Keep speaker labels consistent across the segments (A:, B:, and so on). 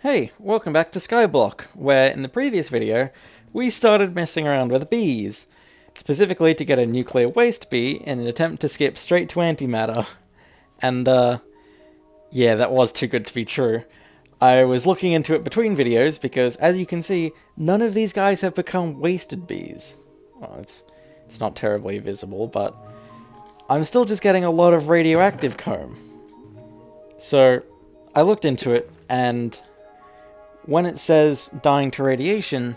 A: Hey, welcome back to Skyblock, where in the previous video, we started messing around with bees, specifically to get a nuclear waste bee in an attempt to skip straight to antimatter. And, yeah, that was too good to be true. I was looking into it between videos because, as you can see, none of these guys have become wasted bees. Well, it's not terribly visible, but I'm still just getting a lot of radioactive comb. So, I looked into it, and when it says dying to radiation,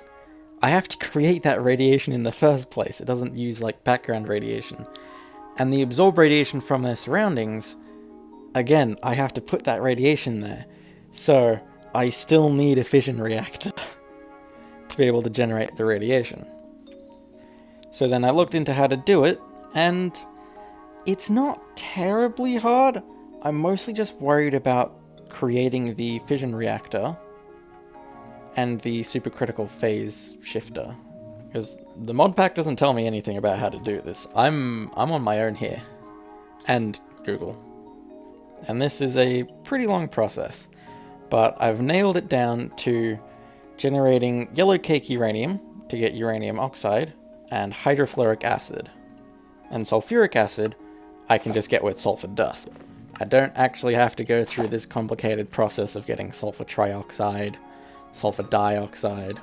A: I have to create that radiation in the first place. It doesn't use, like, background radiation. And the absorbed radiation from their surroundings, again, I have to put that radiation there. So, I still need a fission reactor to be able to generate the radiation. So then I looked into how to do it, and it's not terribly hard. I'm mostly just worried about creating the fission reactor and the supercritical phase shifter, because the mod pack doesn't tell me anything about how to do this. I'm on my own here, and Google. And this is a pretty long process, but I've nailed it down to generating yellow cake uranium to get uranium oxide, and hydrofluoric acid. And sulfuric acid I can just get with sulfur dust. I don't actually have to go through this complicated process of getting sulfur trioxide, sulfur dioxide.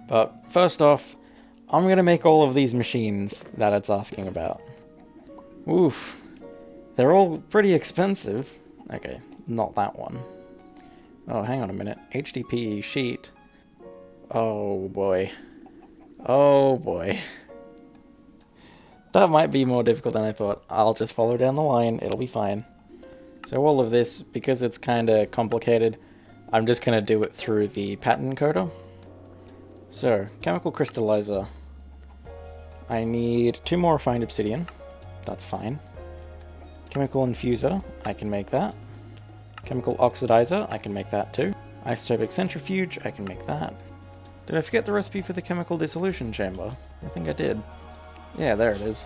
A: But first off, I'm going to make all of these machines that it's asking about. Oof. They're all pretty expensive. Okay, not that one. Oh, hang on a minute. HDPE sheet. Oh boy. Oh boy. That might be more difficult than I thought. I'll just follow down the line, it'll be fine. So all of this, because it's kinda complicated, I'm just gonna do it through the pattern encoder. So, chemical crystallizer. I need 2 more refined obsidian. That's fine. Chemical infuser, I can make that. Chemical oxidizer, I can make that too. Isotopic centrifuge, I can make that. Did I forget the recipe for the chemical dissolution chamber? I think I did. Yeah, there it is.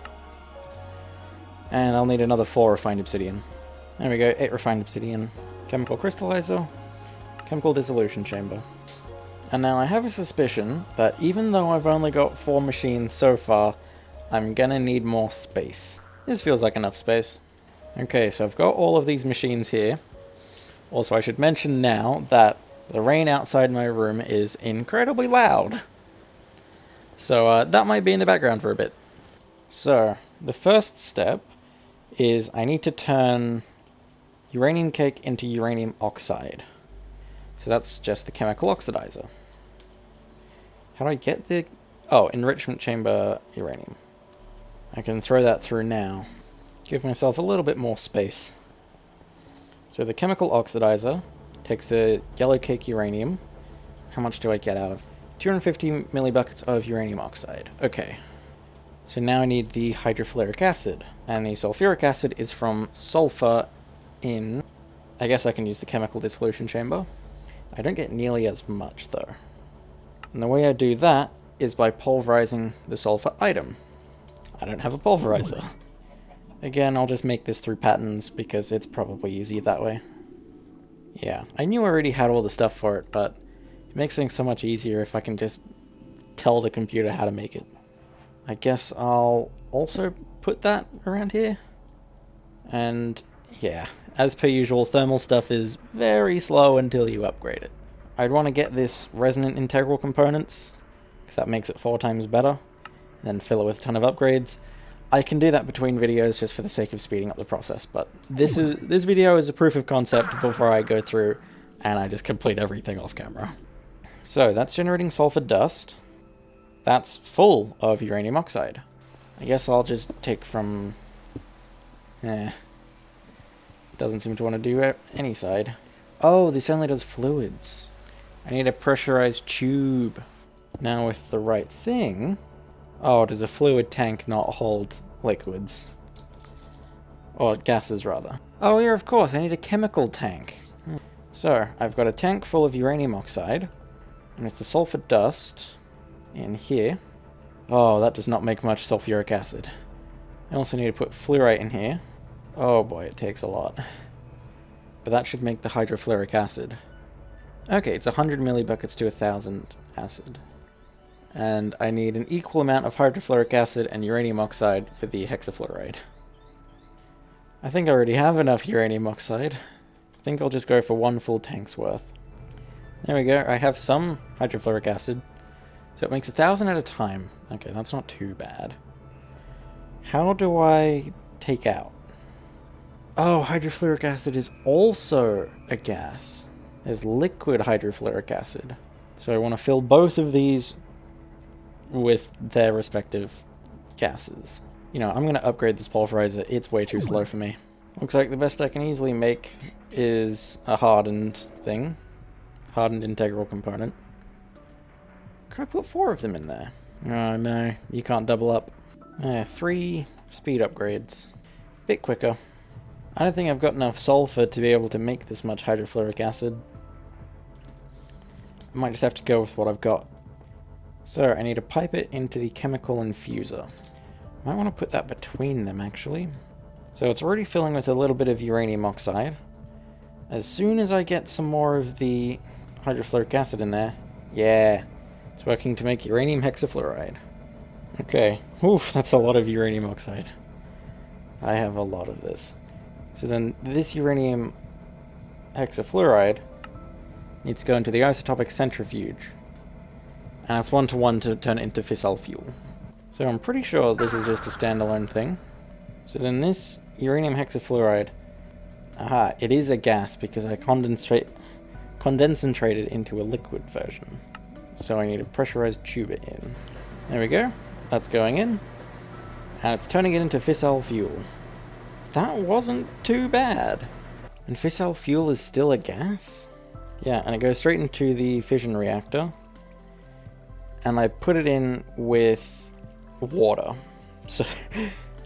A: And I'll need another 4 refined obsidian. There we go, 8 refined obsidian. Chemical crystallizer, chemical dissolution chamber. And now I have a suspicion that even though I've only got 4 machines so far, I'm gonna need more space. This feels like enough space. Okay, so I've got all of these machines here. Also, I should mention now that the rain outside my room is incredibly loud. So that might be in the background for a bit. So, the first step is I need to turn uranium cake into uranium oxide. So that's just the chemical oxidizer. How do I get the... Oh, enrichment chamber uranium. I can throw that through now. Give myself a little bit more space. So the chemical oxidizer takes the yellow cake uranium. How much do I get out of? 250 millibuckets of uranium oxide. Okay. So now I need the hydrofluoric acid. And the sulfuric acid is from sulfur in... I guess I can use the chemical dissolution chamber. I don't get nearly as much though. And the way I do that is by pulverizing the sulfur item. I don't have a pulverizer. Again, I'll just make this through patterns because it's probably easier that way. Yeah, I knew I already had all the stuff for it, but it makes things so much easier if I can just tell the computer how to make it. I guess I'll also put that around here. And yeah, as per usual, thermal stuff is very slow until you upgrade it. I'd want to get this resonant integral components, because that makes it 4 times better, then fill it with a ton of upgrades. I can do that between videos just for the sake of speeding up the process, but this video is a proof of concept before I go through and I just complete everything off camera. So that's generating sulfur dust. That's full of uranium oxide. I guess I'll just take from... Doesn't seem to want to do any side. Oh, this only does fluids. I need a pressurized tube. Now with the right thing... Oh, does a fluid tank not hold liquids? Or gases, rather. Oh yeah, of course, I need a chemical tank. So, I've got a tank full of uranium oxide, and with the sulfur dust in here... Oh, that does not make much sulfuric acid. I also need to put fluorite in here. Oh boy, it takes a lot. But that should make the hydrofluoric acid. Okay, it's 100 millibuckets to 1000 acid. And I need an equal amount of hydrofluoric acid and uranium oxide for the hexafluoride. I think I already have enough uranium oxide. I think I'll just go for 1 full tank's worth. There we go, I have some hydrofluoric acid. So it makes 1000 at a time. Okay, that's not too bad. How do I take out? Oh, hydrofluoric acid is also a gas. There's liquid hydrofluoric acid. So I want to fill both of these with their respective gases. You know, I'm going to upgrade this pulverizer. It's way too slow for me. Looks like the best I can easily make is a hardened thing. Hardened integral component. Could I put 4 of them in there? Oh no, you can't double up. 3 speed upgrades. Bit quicker. I don't think I've got enough sulfur to be able to make this much hydrofluoric acid. I might just have to go with what I've got. So, I need to pipe it into the chemical infuser. Might want to put that between them, actually. So it's already filling with a little bit of uranium oxide. As soon as I get some more of the hydrofluoric acid in there, yeah, it's working to make uranium hexafluoride. Okay, oof, that's a lot of uranium oxide. I have a lot of this. So then this uranium hexafluoride needs to go into the isotopic centrifuge. And it's 1-to-1 to turn it into fissile fuel. So I'm pretty sure this is just a standalone thing. So then this uranium hexafluoride, aha, it is a gas because I condensated it into a liquid version. So I need a pressurized tube it in. There we go. That's going in. And it's turning it into fissile fuel. That wasn't too bad. And fissile fuel is still a gas? Yeah, and it goes straight into the fission reactor. And I put it in with water. So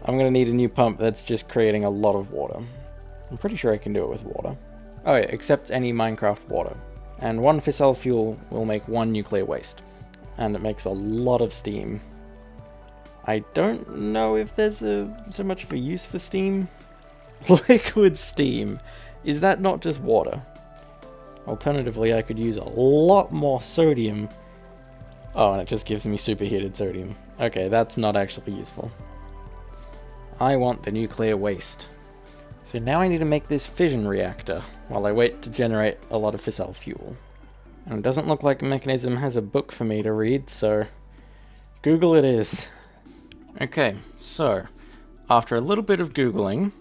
A: I'm going to need a new pump that's just creating a lot of water. I'm pretty sure I can do it with water. Oh yeah, except any Minecraft water. And 1 fissile fuel will make 1 nuclear waste. And it makes a lot of steam. I don't know if there's so much of a use for steam. Liquid steam. Is that not just water? Alternatively, I could use a lot more sodium. Oh, and it just gives me superheated sodium. Okay, that's not actually useful. I want the nuclear waste. So now I need to make this fission reactor while I wait to generate a lot of fissile fuel. And it doesn't look like Mekanism has a book for me to read, so Google it is. Okay, so after a little bit of Googling,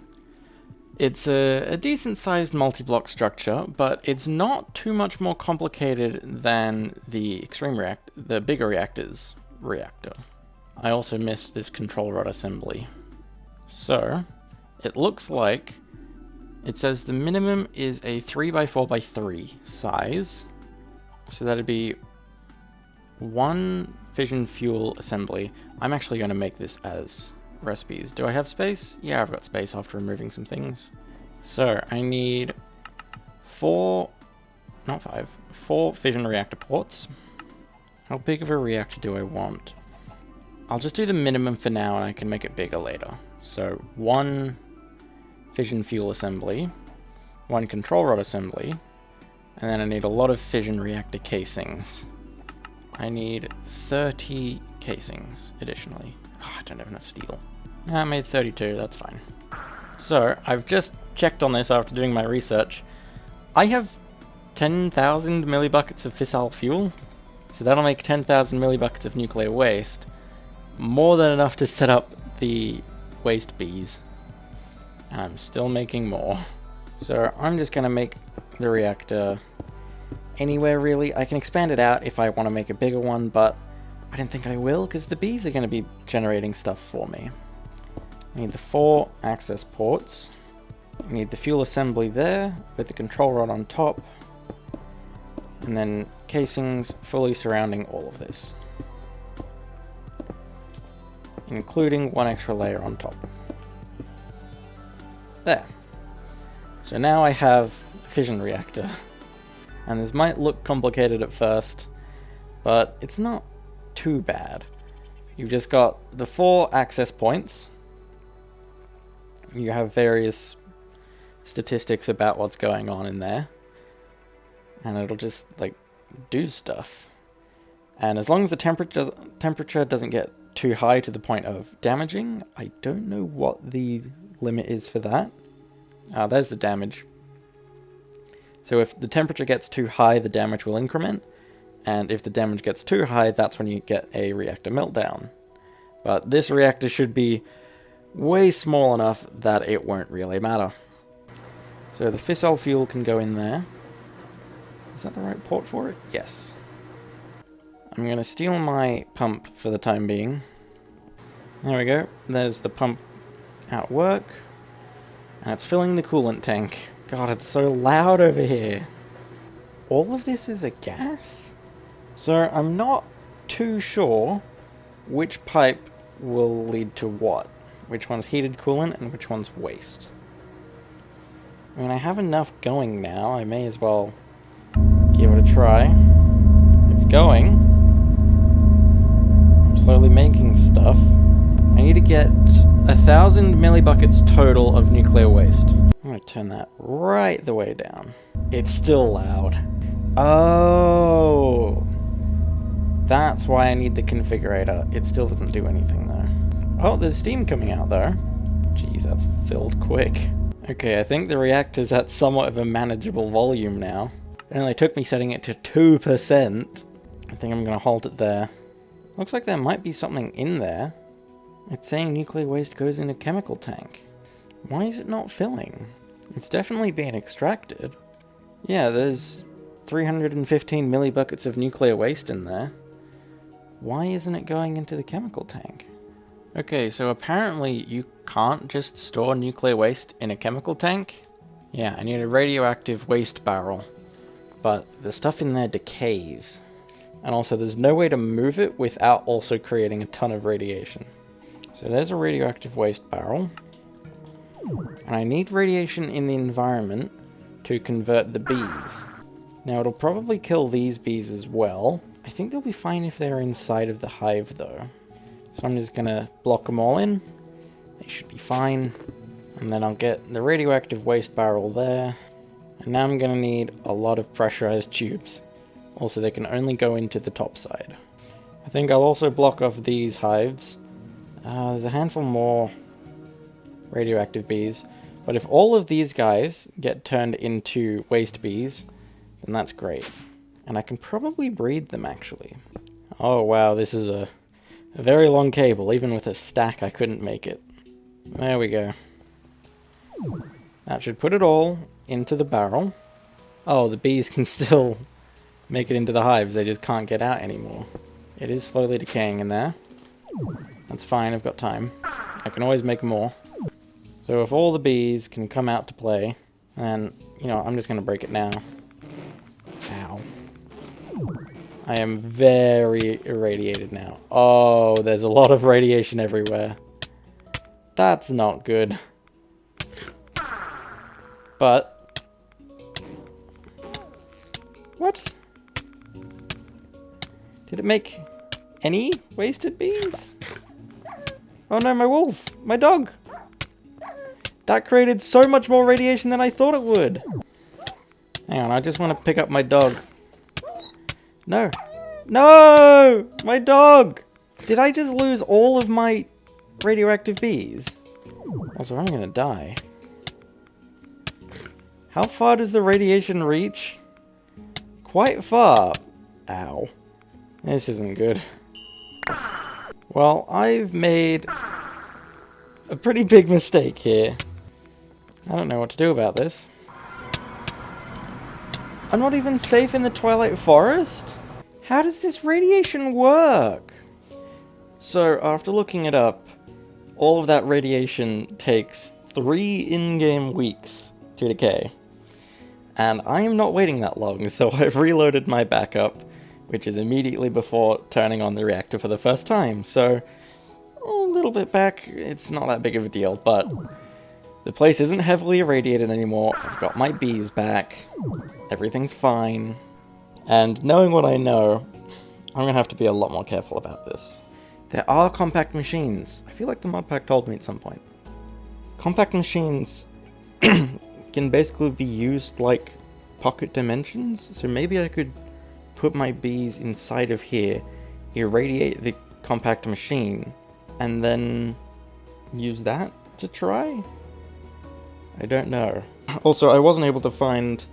A: it's a decent-sized multi-block structure, but it's not too much more complicated than the the bigger reactor's reactor. I also missed this control rod assembly. So, it looks like it says the minimum is a 3x4x3 size. So that'd be 1 fission fuel assembly. I'm actually going to make this as recipes. Do I have space? Yeah, I've got space after removing some things. So I need 4 fission reactor ports. How big of a reactor do I want? I'll just do the minimum for now and I can make it bigger later. So 1 fission fuel assembly, 1 control rod assembly, and then I need a lot of fission reactor casings. I need 30 casings additionally. Oh, I don't have enough steel. I made 32, that's fine. So, I've just checked on this after doing my research. I have 10,000 millibuckets of fissile fuel, so that'll make 10,000 millibuckets of nuclear waste. More than enough to set up the waste bees. And I'm still making more. So, I'm just gonna make the reactor anywhere really. I can expand it out if I want to make a bigger one, but I don't think I will, because the bees are going to be generating stuff for me. I need the 4 access ports. I need the fuel assembly there, with the control rod on top. And then casings fully surrounding all of this. Including 1 extra layer on top. There. So now I have a fission reactor. And this might look complicated at first, but it's not too bad. You've just got the 4 access points. You have various statistics about what's going on in there. and it'll just, like, do stuff. And as long as the temperature doesn't get too high to the point of damaging, I don't know what the limit is for that. There's the damage. So if the temperature gets too high, the damage will increment, and if the damage gets too high, that's when you get a reactor meltdown. But this reactor should be way small enough that it won't really matter. So the fissile fuel can go in there. Is that the right port for it? Yes. I'm going to steal my pump for the time being. There we go. There's the pump at work. And it's filling the coolant tank. God, it's so loud over here. All of this is a gas? So I'm not too sure which pipe will lead to what. Which one's heated coolant and which one's waste. I mean, I have enough going now. I may as well give it a try. It's going. I'm slowly making stuff. I need to get 1,000 millibuckets total of nuclear waste. I'm going to turn that right the way down. It's still loud. Oh! That's why I need the configurator. It still doesn't do anything though. Oh, there's steam coming out though. Jeez, that's filled quick. Okay, I think the reactor's at somewhat of a manageable volume now. It only took me setting it to 2%. I think I'm gonna halt it there. Looks like there might be something in there. It's saying nuclear waste goes in a chemical tank. Why is it not filling? It's definitely being extracted. Yeah, there's 315 millibuckets of nuclear waste in there. Why isn't it going into the chemical tank? Okay, so apparently you can't just store nuclear waste in a chemical tank. Yeah, I need a radioactive waste barrel. But the stuff in there decays. And also there's no way to move it without also creating a ton of radiation. So there's a radioactive waste barrel. And I need radiation in the environment to convert the bees. Now it'll probably kill these bees as well. I think they'll be fine if they're inside of the hive though. So I'm just gonna block them all in. They should be fine. And then I'll get the radioactive waste barrel there. And now I'm gonna need a lot of pressurized tubes. Also, they can only go into the top side. I think I'll also block off these hives. There's a handful more radioactive bees. But if all of these guys get turned into waste bees, then that's great. And I can probably breed them, actually. Oh, wow, this is a very long cable. Even with a stack, I couldn't make it. There we go. That should put it all into the barrel. Oh, the bees can still make it into the hives. They just can't get out anymore. It is slowly decaying in there. That's fine, I've got time. I can always make more. So if all the bees can come out to play, then, you know, I'm just going to break it now. Ow. I am very irradiated now. Oh, there's a lot of radiation everywhere. That's not good. But... what? Did it make any wasted bees? Oh no, my wolf! My dog! That created so much more radiation than I thought it would! Hang on, I just want to pick up my dog. No! No! My dog! Did I just lose all of my radioactive bees? Also, I'm gonna die. How far does the radiation reach? Quite far. Ow. This isn't good. Well, I've made a pretty big mistake here. I don't know what to do about this. I'm not even safe in the Twilight Forest? How does this radiation work? So, after looking it up, all of that radiation takes 3 in-game weeks to decay. And I am not waiting that long, so I've reloaded my backup, which is immediately before turning on the reactor for the first time. So, a little bit back, it's not that big of a deal, but the place isn't heavily irradiated anymore. I've got my bees back. Everything's fine. And knowing what I know, I'm going to have to be a lot more careful about this. There are compact machines. I feel like the mod pack told me at some point. Compact machines can basically be used like pocket dimensions, so maybe I could put my bees inside of here, irradiate the compact machine, and then use that to try? I don't know. Also, I wasn't able to find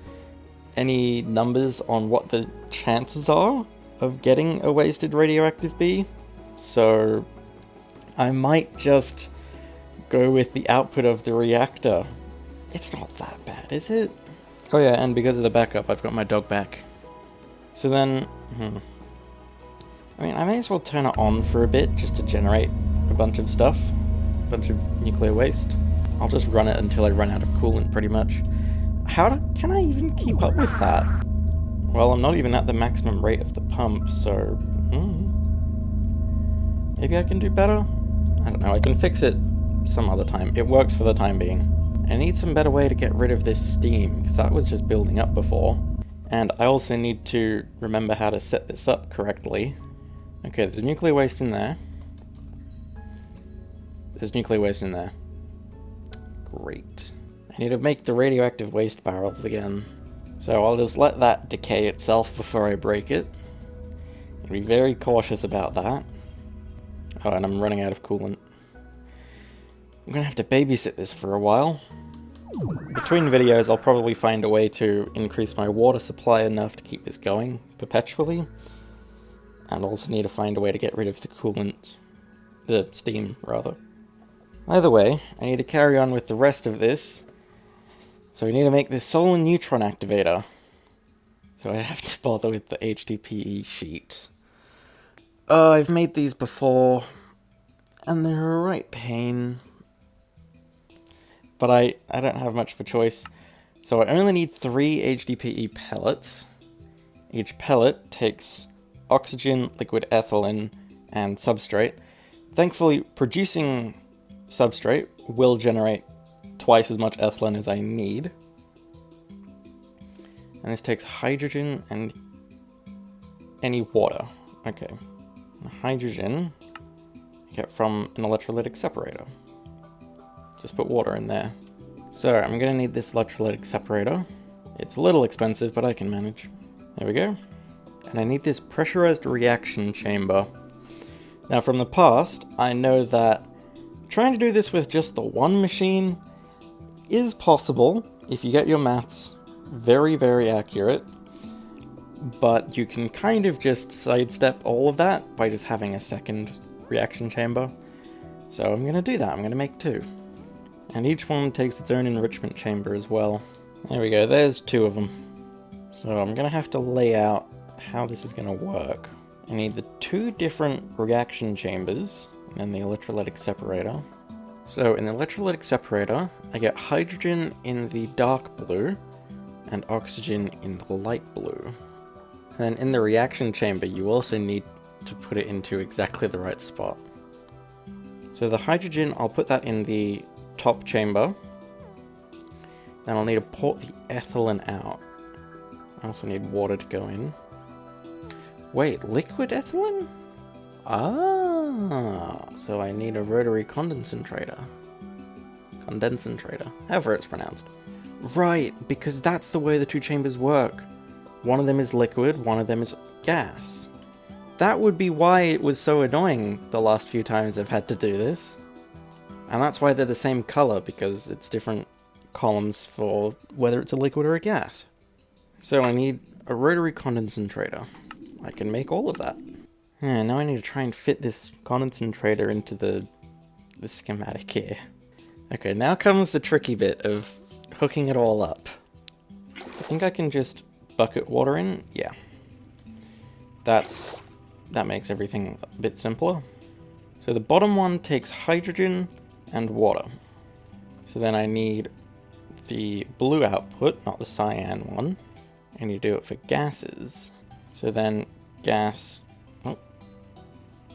A: any numbers on what the chances are of getting a wasted radioactive bee, so I might just go with the output of the reactor. It's not that bad, is it? Oh yeah, and because of the backup, I've got my dog back. So then, I mean, I may as well turn it on for a bit just to generate a bunch of stuff, a bunch of nuclear waste. I'll just run it until I run out of coolant, pretty much. Can I even keep up with that? Well, I'm not even at the maximum rate of the pump, so maybe I can do better? I don't know, I can fix it some other time. It works for the time being. I need some better way to get rid of this steam, because that was just building up before. And I also need to remember how to set this up correctly. Okay, there's nuclear waste in there. There's nuclear waste in there. Great. I need to make the radioactive waste barrels again. So I'll just let that decay itself before I break it. I'll be very cautious about that. Oh, and I'm running out of coolant. I'm gonna have to babysit this for a while. Between videos, I'll probably find a way to increase my water supply enough to keep this going perpetually. And also need to find a way to get rid of the coolant. The steam, rather. Either way, I need to carry on with the rest of this. So we need to make this solar neutron activator. So I have to bother with the HDPE sheet. I've made these before, and they're a right pain. But I don't have much of a choice. So I only need 3 HDPE pellets. Each pellet takes oxygen, liquid ethylene, and substrate. Thankfully, producing substrate will generate twice as much ethylene as I need. And this takes hydrogen and any water. Okay. And hydrogen I get from an electrolytic separator. Just put water in there. So I'm gonna need this electrolytic separator. It's a little expensive, but I can manage. There we go. And I need this pressurized reaction chamber. Now from the past, I know that trying to do this with just the one machine is possible if you get your maths very, very accurate, but you can kind of just sidestep all of that by just having a second reaction chamber. So I'm gonna do that, I'm gonna make 2. And each one takes its own enrichment chamber as well. There we go, there's 2 of them. So I'm gonna have to lay out how this is gonna work. I need the 2 different reaction chambers and the electrolytic separator. So in the electrolytic separator, I get hydrogen in the dark blue and oxygen in the light blue. And then in the reaction chamber, you also need to put it into exactly the right spot. So the hydrogen, I'll put that in the top chamber. Then I'll need to pour the ethylene out. I also need water to go in. Wait, liquid ethylene? Ah, so I need a rotary condensator. However it's pronounced. Right, because that's the way the 2 chambers work. One of them is liquid, one of them is gas. That would be why it was so annoying the last few times I've had to do this. And that's why they're the same color, because it's different columns for whether it's a liquid or a gas. So I need a rotary condensator. I can make all of that. And now I need to try and fit this condensator into the schematic here. Okay, now comes the tricky bit of hooking it all up. I think I can just bucket water in. Yeah. That makes everything a bit simpler. So the bottom one takes hydrogen and water. So then I need the blue output, not the cyan one. And you do it for gases. So then gas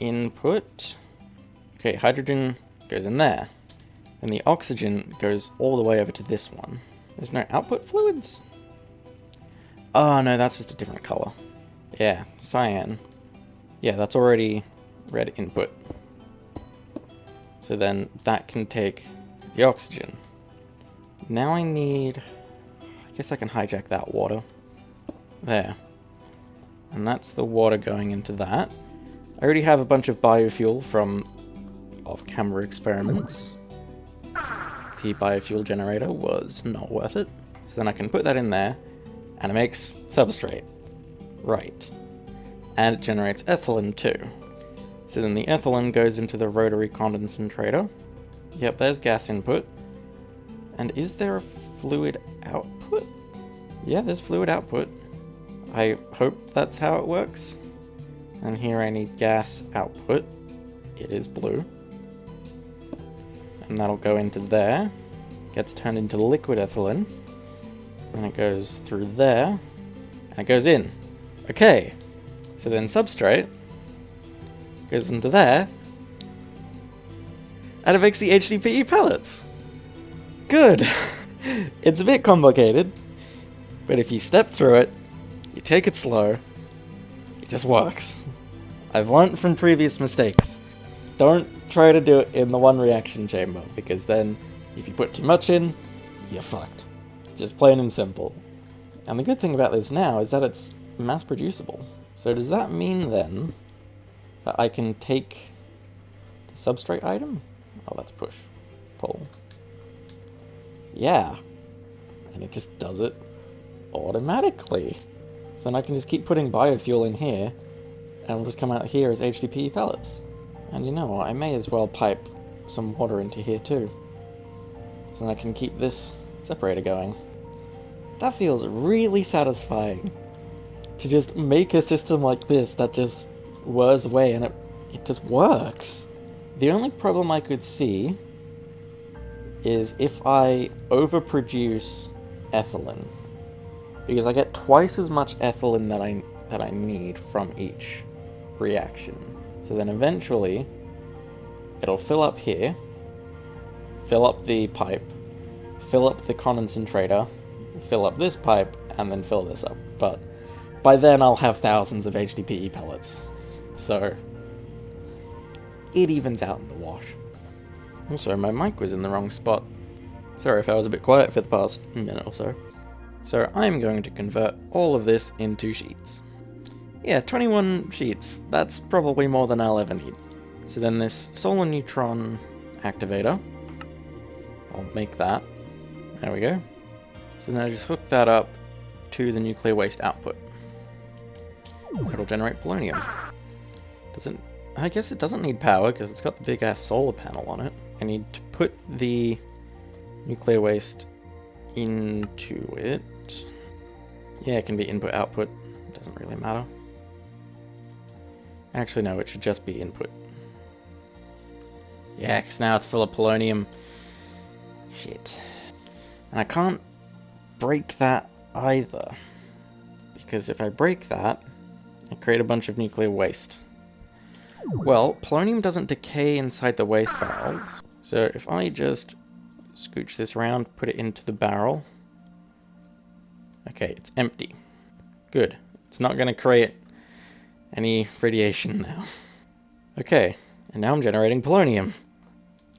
A: input. Okay, hydrogen goes in there. And the oxygen goes all the way over to this one. There's no output fluids? Oh no, that's just a different color. Yeah, cyan. Yeah, that's already red input. So then that can take the oxygen. Now I guess I can hijack that water. There. And that's the water going into that. I already have a bunch of biofuel from off-camera experiments. The biofuel generator was not worth it. So then I can put that in there, and it makes substrate. Right. And it generates ethylene too. So then the ethylene goes into the rotary condensator. Yep, there's gas input. And is there a fluid output? Yeah, there's fluid output. I hope that's how it works. And here I need gas output. It is blue. And that'll go into there. Gets turned into liquid ethylene. Then it goes through there. And it goes in. Okay. So then substrate goes into there. And it makes the HDPE pellets. Good. It's a bit complicated. But if you step through it, you take it slow, it just works. I've learned from previous mistakes. Don't try to do it in the one reaction chamber, because then if you put too much in, you're fucked. Just plain and simple. And the good thing about this now is that it's mass producible. So does that mean then that I can take the substrate item? Oh, that's push. Pull. Yeah. And it just does it automatically. So then I can just keep putting biofuel in here, and it'll just come out here as HDPE pellets. And you know what, I may as well pipe some water into here too. So then I can keep this separator going. That feels really satisfying. To just make a system like this that just whirs away and it just works. The only problem I could see is if I overproduce ethylene. Because I get twice as much ethylene that I need from each reaction. So then eventually, it'll fill up here, fill up the pipe, fill up the condensator, fill up this pipe, and then fill this up. But by then I'll have thousands of HDPE pellets. So it evens out in the wash. Also, my mic was in the wrong spot. Sorry if I was a bit quiet for the past minute or so. So I'm going to convert all of this into sheets. Yeah, 21 sheets. That's probably more than I'll ever need. So then this solar neutron activator, I'll make that. There we go. So then I just hook that up to the nuclear waste output. It'll generate polonium. I guess it doesn't need power because it's got the big ass solar panel on it. I need to put the nuclear waste into it. Yeah, it can be input output. It doesn't really matter. Actually, no, it should just be input. Yeah, because now it's full of polonium. Shit. And I can't break that either. Because if I break that, I create a bunch of nuclear waste. Well, polonium doesn't decay inside the waste barrels. So if I just scooch this around, put it into the barrel. Okay, it's empty. Good. It's not going to create any radiation now. Okay, and now I'm generating polonium.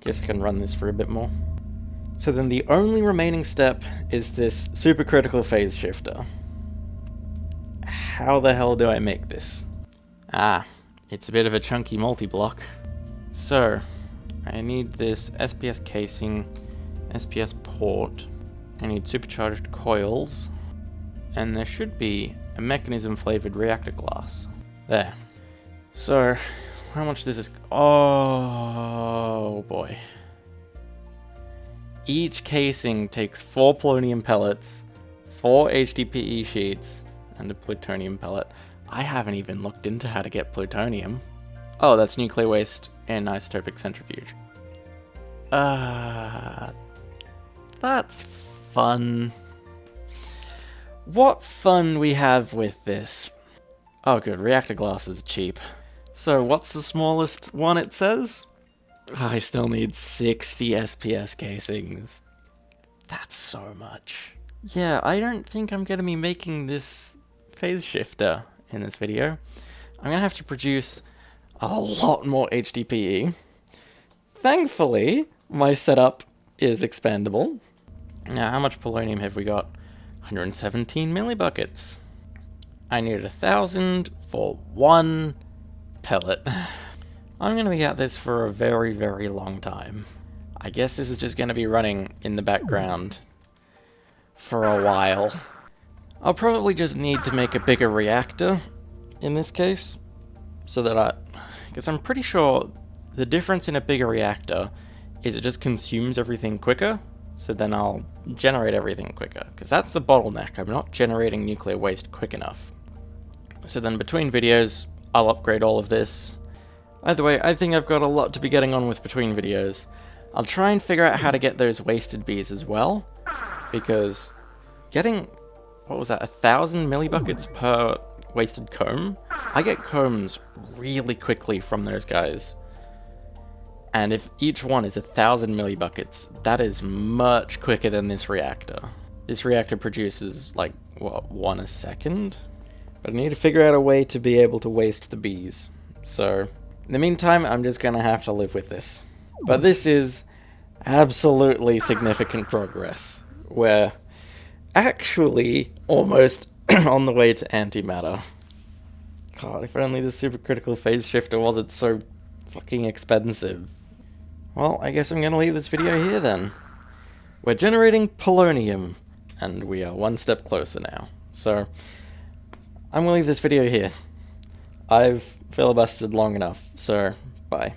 A: Guess I can run this for a bit more. So then the only remaining step is this supercritical phase shifter. How the hell do I make this? Ah, it's a bit of a chunky multi-block. So, I need this SPS casing, SPS port, I need supercharged coils, and there should be a Mekanism flavored reactor glass. There. So, how much this is... Oh boy. Each casing takes 4 polonium pellets, 4 HDPE sheets, and a plutonium pellet. I haven't even looked into how to get plutonium. Oh, that's nuclear waste and isotopic centrifuge. That's fun. What fun we have with this. Oh good, reactor glass is cheap. So what's the smallest one it says? I still need 60 SPS casings. That's so much. Yeah, I don't think I'm gonna be making this phase shifter in this video. I'm gonna have to produce a lot more HDPE. Thankfully, my setup is expandable. Now, how much polonium have we got? 117 millibuckets. I need 1,000 for one pellet. I'm going to be at this for a very, very long time. I guess this is just going to be running in the background for a while. I'll probably just need to make a bigger reactor in this case, so that because I'm pretty sure the difference in a bigger reactor is it just consumes everything quicker, so then I'll generate everything quicker, because that's the bottleneck. I'm not generating nuclear waste quick enough. So then between videos, I'll upgrade all of this. Either way, I think I've got a lot to be getting on with between videos. I'll try and figure out how to get those wasted bees as well, because getting, what was that, 1,000 millibuckets per wasted comb? I get combs really quickly from those guys. And if each one is 1,000 millibuckets, that is much quicker than this reactor. This reactor produces, like, what, 1 a second? But I need to figure out a way to be able to waste the bees. So, in the meantime, I'm just gonna have to live with this. But this is absolutely significant progress. We're actually almost on the way to antimatter. God, if only the supercritical phase shifter wasn't so fucking expensive. Well, I guess I'm gonna leave this video here then. We're generating polonium, and we are one step closer now. So, I'm gonna leave this video here. I've filibustered long enough, so bye.